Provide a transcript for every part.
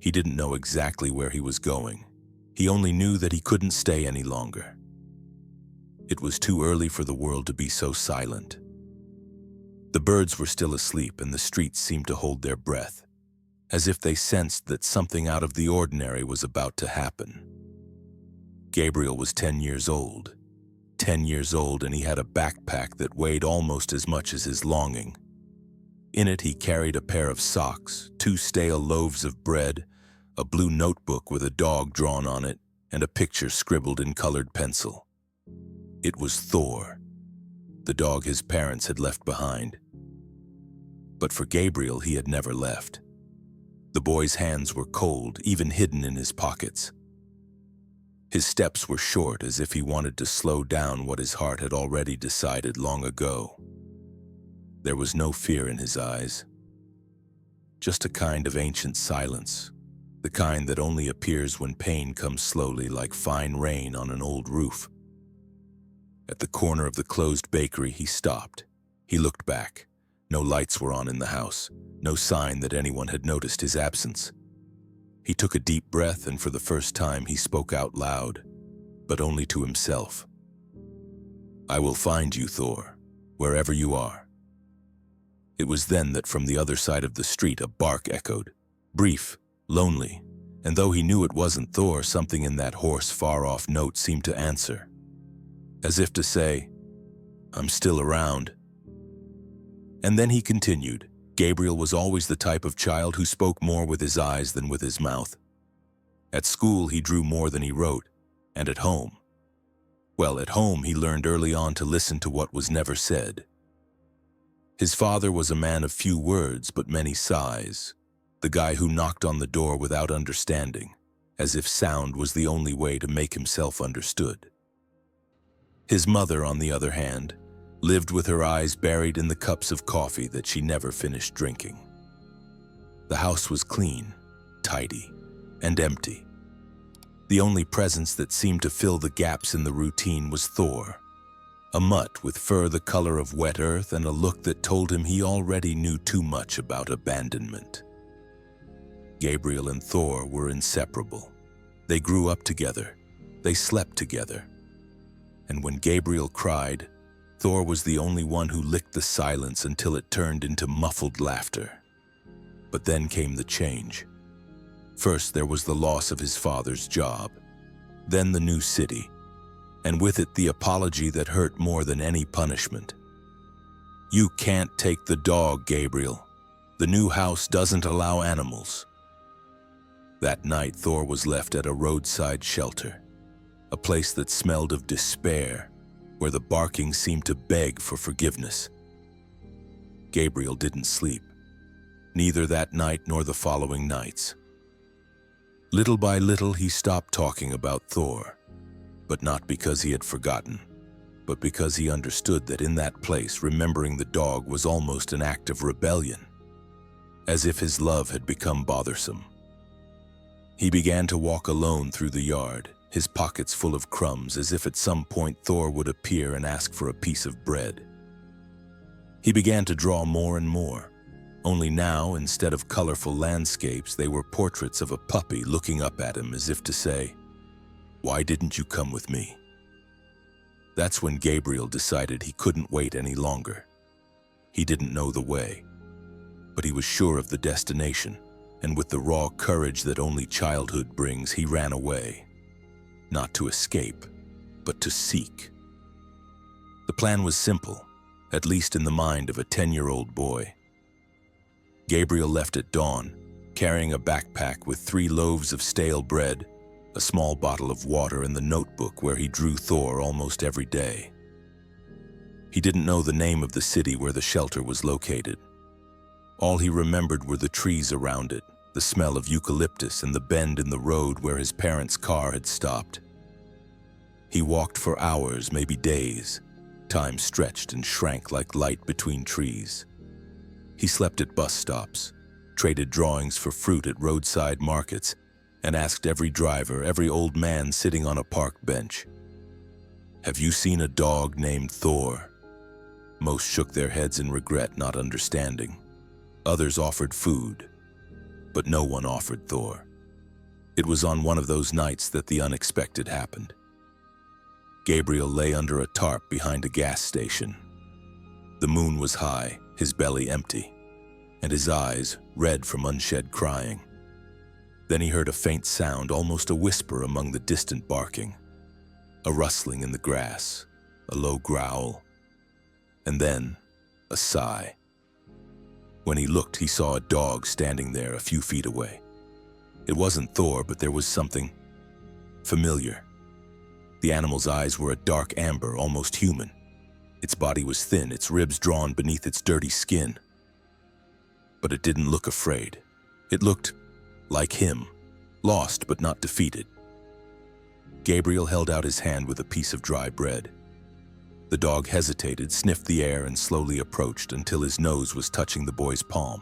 He didn't know exactly where he was going. He only knew that he couldn't stay any longer. It was too early for the world to be so silent. The birds were still asleep, and the streets seemed to hold their breath, as if they sensed that something out of the ordinary was about to happen. Gabriel was 10 years old. 10 years old, and he had a backpack that weighed almost as much as his longing. In it, he carried a pair of socks, 2 stale loaves of bread, a blue notebook with a dog drawn on it, and a picture scribbled in colored pencil. It was Thor, the dog his parents had left behind. But for Gabriel, he had never left. The boy's hands were cold, even hidden in his pockets. His steps were short, as if he wanted to slow down what his heart had already decided long ago. There was no fear in his eyes, just a kind of ancient silence, the kind that only appears when pain comes slowly like fine rain on an old roof. At the corner of the closed bakery, he stopped. He looked back. No lights were on in the house, no sign that anyone had noticed his absence. He took a deep breath, and for the first time he spoke out loud, but only to himself. "I will find you, Thor, wherever you are." It was then that from the other side of the street a bark echoed, brief, lonely, and though he knew it wasn't Thor, something in that hoarse, far-off note seemed to answer, as if to say, "I'm still around." And then he continued. Gabriel was always the type of child who spoke more with his eyes than with his mouth. At school, he drew more than he wrote, and at home. Well, at home, he learned early on to listen to what was never said. His father was a man of few words but many sighs, the guy who knocked on the door without understanding, as if sound was the only way to make himself understood. His mother, on the other hand, lived with her eyes buried in the cups of coffee that she never finished drinking. The house was clean, tidy, and empty. The only presence that seemed to fill the gaps in the routine was Thor, a mutt with fur the color of wet earth and a look that told him he already knew too much about abandonment. Gabriel and Thor were inseparable. They grew up together. They slept together. And when Gabriel cried, Thor was the only one who licked the silence until it turned into muffled laughter. But then came the change. First, there was the loss of his father's job, then the new city, and with it the apology that hurt more than any punishment. "You can't take the dog, Gabriel. The new house doesn't allow animals." That night, Thor was left at a roadside shelter, a place that smelled of despair, where the barking seemed to beg for forgiveness. Gabriel didn't sleep, neither that night nor the following nights. Little by little, he stopped talking about Thor, but not because he had forgotten, but because he understood that in that place, remembering the dog was almost an act of rebellion, as if his love had become bothersome. He began to walk alone through the yard, his pockets full of crumbs, as if at some point Thor would appear and ask for a piece of bread. He began to draw more and more, only now, instead of colorful landscapes, they were portraits of a puppy looking up at him as if to say, "Why didn't you come with me?" That's when Gabriel decided he couldn't wait any longer. He didn't know the way, but he was sure of the destination, and with the raw courage that only childhood brings, he ran away. Not to escape, but to seek. The plan was simple, at least in the mind of a 10-year-old boy. Gabriel left at dawn, carrying a backpack with 3 loaves of stale bread, a small bottle of water, and the notebook where he drew Thor almost every day. He didn't know the name of the city where the shelter was located. All he remembered were the trees around it, the smell of eucalyptus, and the bend in the road where his parents' car had stopped. He walked for hours, maybe days. Time stretched and shrank like light between trees. He slept at bus stops, traded drawings for fruit at roadside markets, and asked every driver, every old man sitting on a park bench, "Have you seen a dog named Thor?" Most shook their heads in regret, not understanding. Others offered food, but no one offered Thor. It was on one of those nights that the unexpected happened. Gabriel lay under a tarp behind a gas station. The moon was high, his belly empty, and his eyes red from unshed crying. Then he heard a faint sound, almost a whisper among the distant barking, a rustling in the grass, a low growl, and then a sigh. When he looked, he saw a dog standing there a few feet away. It wasn't Thor, but there was something familiar. The animal's eyes were a dark amber, almost human. Its body was thin, its ribs drawn beneath its dirty skin. But it didn't look afraid. It looked like him, lost but not defeated. Gabriel held out his hand with a piece of dry bread. The dog hesitated, sniffed the air, and slowly approached until his nose was touching the boy's palm.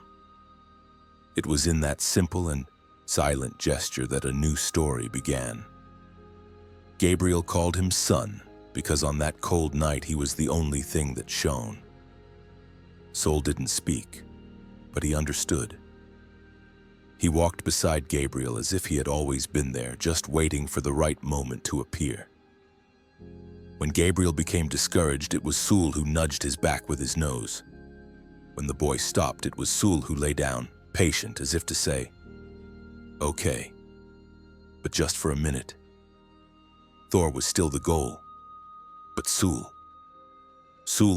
It was in that simple and silent gesture that a new story began. Gabriel called him son because on that cold night he was the only thing that shone. Sol didn't speak, but he understood. He walked beside Gabriel as if he had always been there, just waiting for the right moment to appear. When Gabriel became discouraged, it was Sul who nudged his back with his nose. When the boy stopped, it was Sul who lay down, patient, as if to say, "Okay, but just for a minute." Thor was still the goal, but Sul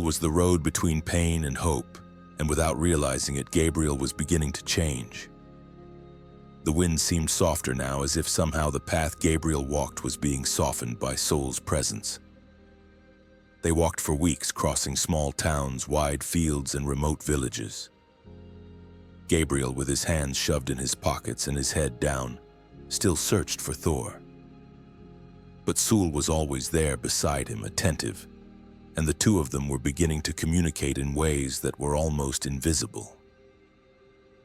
was the road between pain and hope, and without realizing it, Gabriel was beginning to change. The wind seemed softer now, as if somehow the path Gabriel walked was being softened by Sol's presence. They walked for weeks, crossing small towns, wide fields, and remote villages. Gabriel, with his hands shoved in his pockets and his head down, still searched for Thor. But Sul was always there beside him, attentive, and the two of them were beginning to communicate in ways that were almost invisible.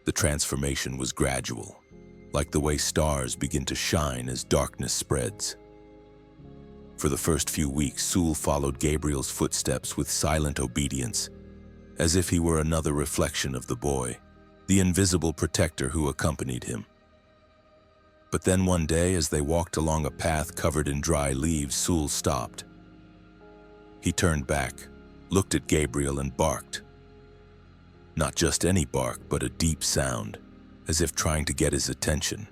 The transformation was gradual, like the way stars begin to shine as darkness spreads. For the first few weeks, Sul followed Gabriel's footsteps with silent obedience, as if he were another reflection of the boy, the invisible protector who accompanied him. But then one day, as they walked along a path covered in dry leaves, Sul stopped. He turned back, looked at Gabriel, and barked. Not just any bark, but a deep sound, as if trying to get his attention.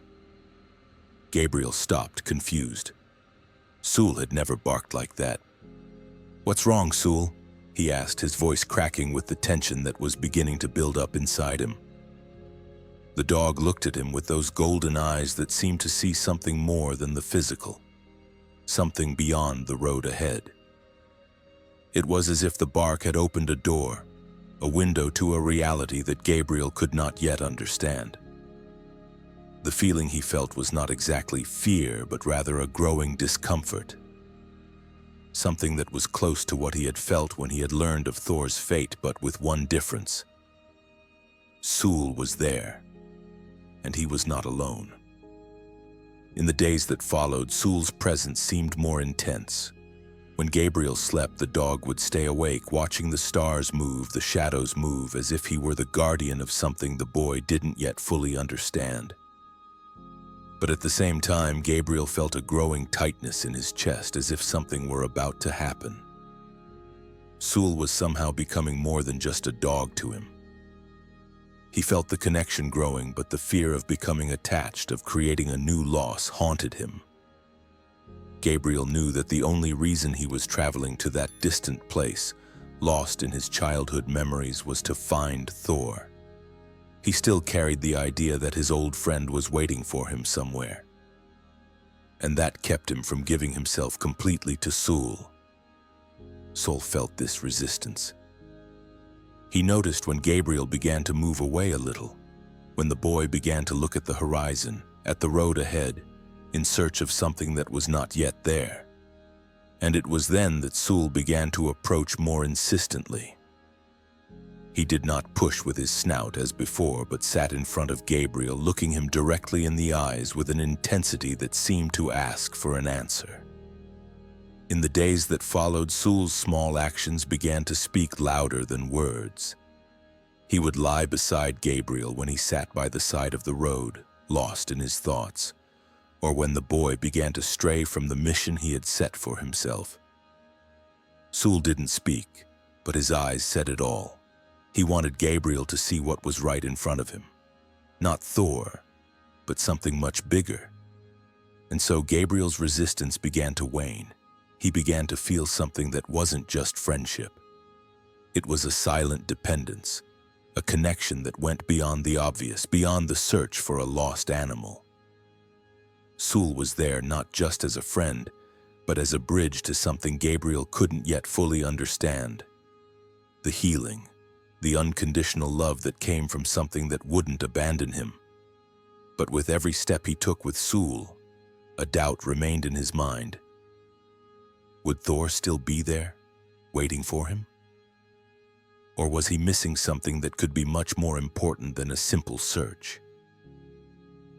Gabriel stopped, confused. Sul had never barked like that. "What's wrong, Sul?" he asked, his voice cracking with the tension that was beginning to build up inside him. The dog looked at him with those golden eyes that seemed to see something more than the physical, something beyond the road ahead. It was as if the bark had opened a door, a window to a reality that Gabriel could not yet understand. The feeling he felt was not exactly fear, but rather a growing discomfort. Something that was close to what he had felt when he had learned of Thor's fate, but with one difference. Sul was there, and he was not alone. In the days that followed, Sul's presence seemed more intense. When Gabriel slept, the dog would stay awake, watching the stars move, the shadows move, as if he were the guardian of something the boy didn't yet fully understand. But at the same time, Gabriel felt a growing tightness in his chest, as if something were about to happen. Sul was somehow becoming more than just a dog to him. He felt the connection growing, but the fear of becoming attached, of creating a new loss, haunted him. Gabriel knew that the only reason he was traveling to that distant place, lost in his childhood memories, was to find Thor. He still carried the idea that his old friend was waiting for him somewhere. And that kept him from giving himself completely to Sul. Sul felt this resistance. He noticed when Gabriel began to move away a little, when the boy began to look at the horizon, at the road ahead, in search of something that was not yet there. And it was then that Sul began to approach more insistently. He did not push with his snout as before, but sat in front of Gabriel, looking him directly in the eyes with an intensity that seemed to ask for an answer. In the days that followed, Sul's small actions began to speak louder than words. He would lie beside Gabriel when he sat by the side of the road, lost in his thoughts, or when the boy began to stray from the mission he had set for himself. Sul didn't speak, but his eyes said it all. He wanted Gabriel to see what was right in front of him. Not Thor, but something much bigger. And so Gabriel's resistance began to wane. He began to feel something that wasn't just friendship. It was a silent dependence, a connection that went beyond the obvious, beyond the search for a lost animal. Sul was there not just as a friend, but as a bridge to something Gabriel couldn't yet fully understand. The healing, the unconditional love that came from something that wouldn't abandon him. But with every step he took with Sul, a doubt remained in his mind. Would Thor still be there, waiting for him? Or was he missing something that could be much more important than a simple search?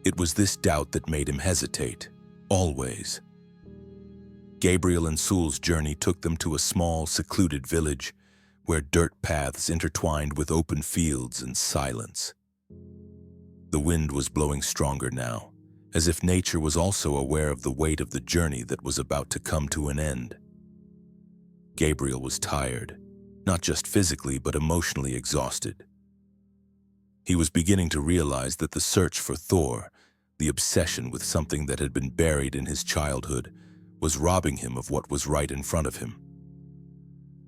It was this doubt that made him hesitate, always. Gabriel and Sul's journey took them to a small, secluded village where dirt paths intertwined with open fields and silence. The wind was blowing stronger now, as if nature was also aware of the weight of the journey that was about to come to an end. Gabriel was tired, not just physically but emotionally exhausted. He was beginning to realize that the search for Thor, the obsession with something that had been buried in his childhood, was robbing him of what was right in front of him.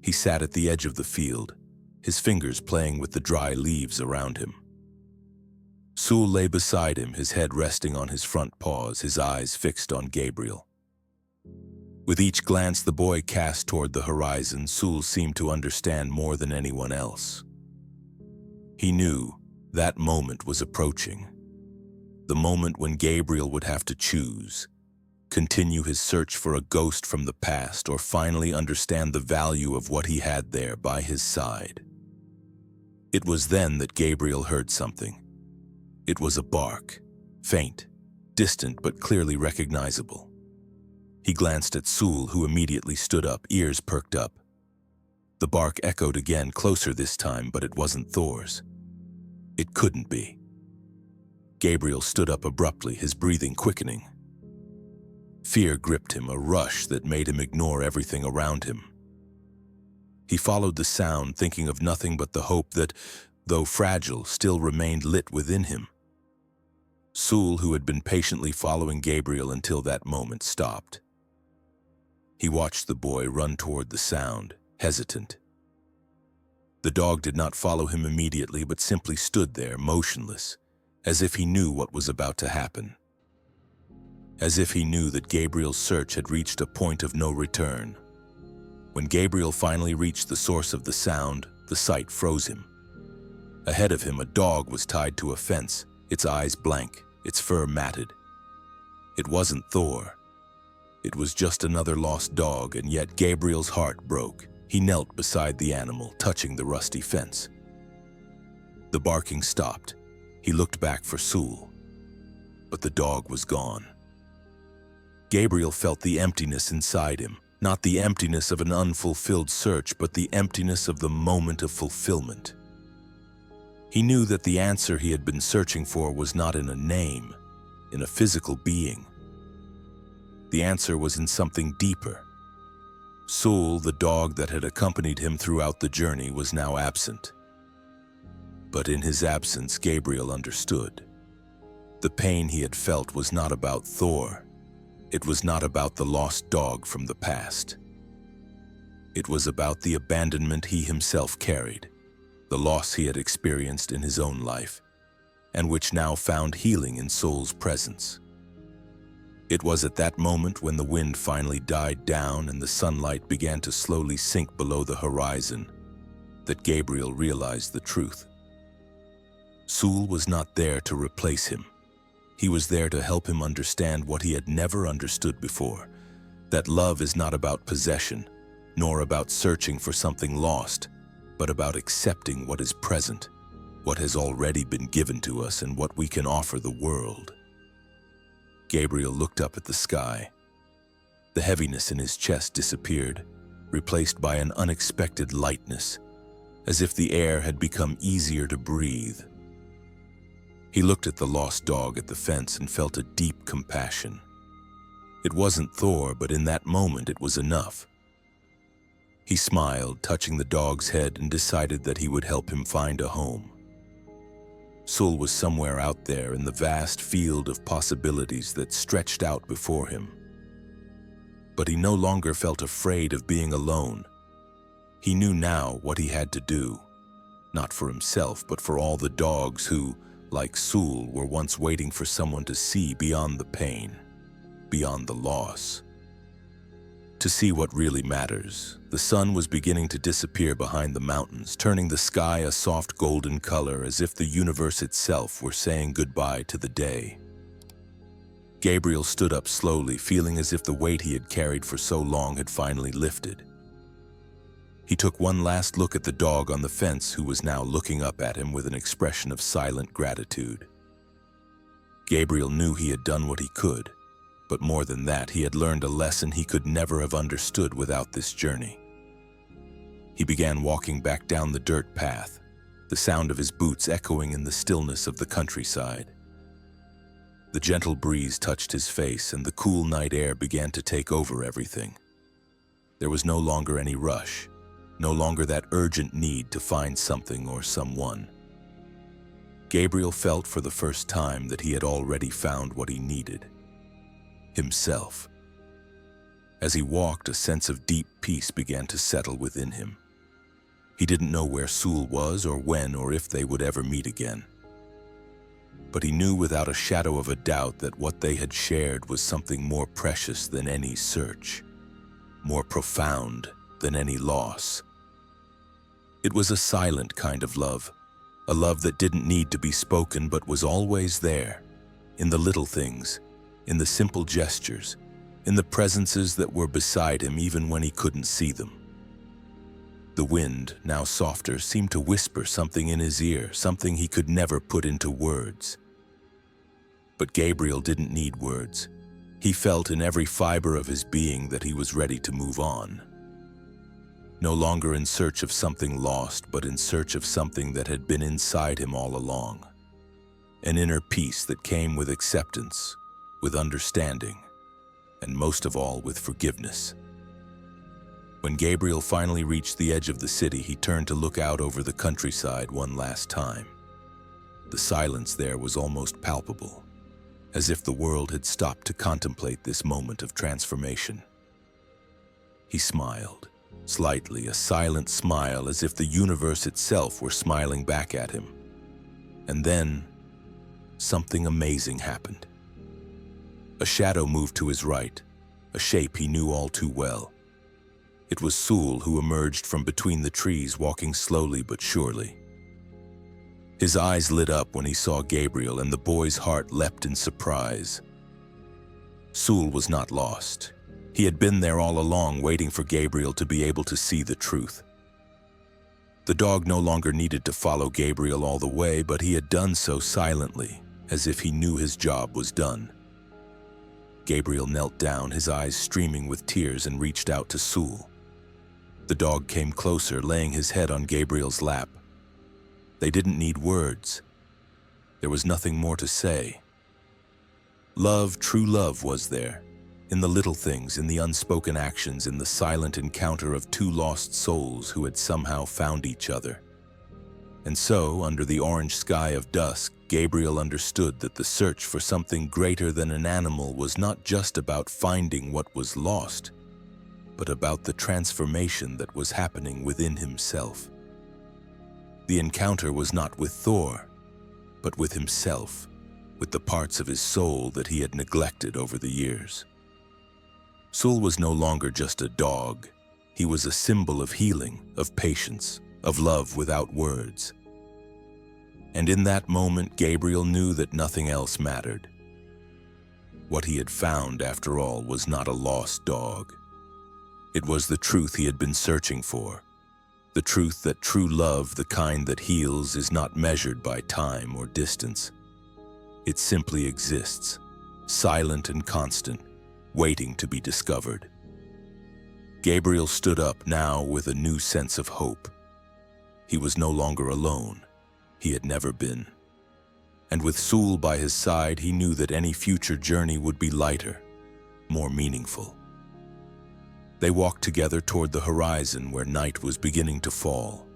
He sat at the edge of the field, his fingers playing with the dry leaves around him. Sul lay beside him, his head resting on his front paws, his eyes fixed on Gabriel. With each glance the boy cast toward the horizon, Sul seemed to understand more than anyone else. He knew that moment was approaching. The moment when Gabriel would have to choose, continue his search for a ghost from the past, or finally understand the value of what he had there by his side. It was then that Gabriel heard something. It was a bark, faint, distant but clearly recognizable. He glanced at Sul, who immediately stood up, ears perked up. The bark echoed again, closer this time, but it wasn't Thor's. It couldn't be. Gabriel stood up abruptly, his breathing quickening. Fear gripped him, a rush that made him ignore everything around him. He followed the sound, thinking of nothing but the hope that, though fragile, still remained lit within him. Sul, who had been patiently following Gabriel until that moment, stopped. He watched the boy run toward the sound, hesitant. The dog did not follow him immediately, but simply stood there, motionless, as if he knew what was about to happen. As if he knew that Gabriel's search had reached a point of no return. When Gabriel finally reached the source of the sound, the sight froze him. Ahead of him, a dog was tied to a fence, its eyes blank, its fur matted. It wasn't Thor. It was just another lost dog, and yet Gabriel's heart broke. He knelt beside the animal, touching the rusty fence. The barking stopped. He looked back for Sul, but the dog was gone. Gabriel felt the emptiness inside him, not the emptiness of an unfulfilled search, but the emptiness of the moment of fulfillment. He knew that the answer he had been searching for was not in a name, in a physical being. The answer was in something deeper. Sul, the dog that had accompanied him throughout the journey, was now absent. But in his absence, Gabriel understood. The pain he had felt was not about Thor. It was not about the lost dog from the past. It was about the abandonment he himself carried, the loss he had experienced in his own life, and which now found healing in Sul's presence. It was at that moment, when the wind finally died down and the sunlight began to slowly sink below the horizon, that Gabriel realized the truth. Sul was not there to replace him. He was there to help him understand what he had never understood before, that love is not about possession, nor about searching for something lost, but about accepting what is present, what has already been given to us, and what we can offer the world. Gabriel looked up at the sky. The heaviness in his chest disappeared, replaced by an unexpected lightness, as if the air had become easier to breathe. He looked at the lost dog at the fence and felt a deep compassion. It wasn't Thor, but in that moment it was enough. He smiled, touching the dog's head, and decided that he would help him find a home. Sul was somewhere out there in the vast field of possibilities that stretched out before him. But he no longer felt afraid of being alone. He knew now what he had to do, not for himself, but for all the dogs who, like Sul, were once waiting for someone to see beyond the pain, beyond the loss. To see what really matters. The sun was beginning to disappear behind the mountains, turning the sky a soft golden color as if the universe itself were saying goodbye to the day. Gabriel stood up slowly, feeling as if the weight he had carried for so long had finally lifted. He took one last look at the dog on the fence, who was now looking up at him with an expression of silent gratitude. Gabriel knew he had done what he could. But more than that, he had learned a lesson he could never have understood without this journey. He began walking back down the dirt path, the sound of his boots echoing in the stillness of the countryside. The gentle breeze touched his face, and the cool night air began to take over everything. There was no longer any rush, no longer that urgent need to find something or someone. Gabriel felt for the first time that he had already found what he needed. Himself. As he walked, a sense of deep peace began to settle within him. He didn't know where Sul was, or when, or if they would ever meet again. But he knew without a shadow of a doubt that what they had shared was something more precious than any search, more profound than any loss. It was a silent kind of love, a love that didn't need to be spoken but was always there, in the little things, in the simple gestures, in the presences that were beside him even when he couldn't see them. The wind, now softer, seemed to whisper something in his ear, something he could never put into words. But Gabriel didn't need words. He felt in every fiber of his being that he was ready to move on. No longer in search of something lost, but in search of something that had been inside him all along. An inner peace that came with acceptance, with understanding, and most of all with forgiveness. When Gabriel finally reached the edge of the city, he turned to look out over the countryside one last time. The silence there was almost palpable, as if the world had stopped to contemplate this moment of transformation. He smiled, slightly, a silent smile, as if the universe itself were smiling back at him. And then, something amazing happened. A shadow moved to his right, a shape he knew all too well. It was Sul, who emerged from between the trees, walking slowly but surely. His eyes lit up when he saw Gabriel, and the boy's heart leapt in surprise. Sul was not lost. He had been there all along, waiting for Gabriel to be able to see the truth. The dog no longer needed to follow Gabriel all the way, but he had done so silently, as if he knew his job was done. Gabriel knelt down, his eyes streaming with tears, and reached out to Sul. The dog came closer, laying his head on Gabriel's lap. They didn't need words. There was nothing more to say. Love, true love, was there, in the little things, in the unspoken actions, in the silent encounter of two lost souls who had somehow found each other. And so, under the orange sky of dusk, Gabriel understood that the search for something greater than an animal was not just about finding what was lost, but about the transformation that was happening within himself. The encounter was not with Thor, but with himself, with the parts of his soul that he had neglected over the years. Sul was no longer just a dog. He was a symbol of healing, of patience, of love without words. And in that moment, Gabriel knew that nothing else mattered. What he had found, after all, was not a lost dog. It was the truth he had been searching for. The truth that true love, the kind that heals, is not measured by time or distance. It simply exists, silent and constant, waiting to be discovered. Gabriel stood up now with a new sense of hope. He was no longer alone. He had never been. And with Sul by his side, he knew that any future journey would be lighter, more meaningful. They walked together toward the horizon where night was beginning to fall,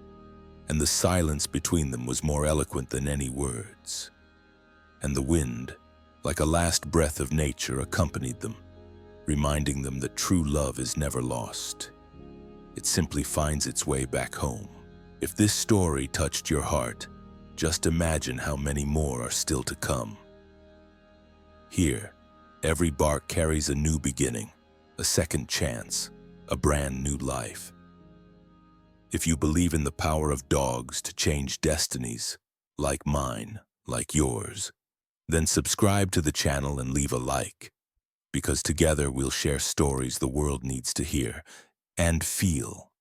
and the silence between them was more eloquent than any words. And the wind, like a last breath of nature, accompanied them, reminding them that true love is never lost. It simply finds its way back home. If this story touched your heart, just imagine how many more are still to come. Here, every bark carries a new beginning, a second chance, a brand new life. If you believe in the power of dogs to change destinies, like mine, like yours, then subscribe to the channel and leave a like, because together we'll share stories the world needs to hear and feel.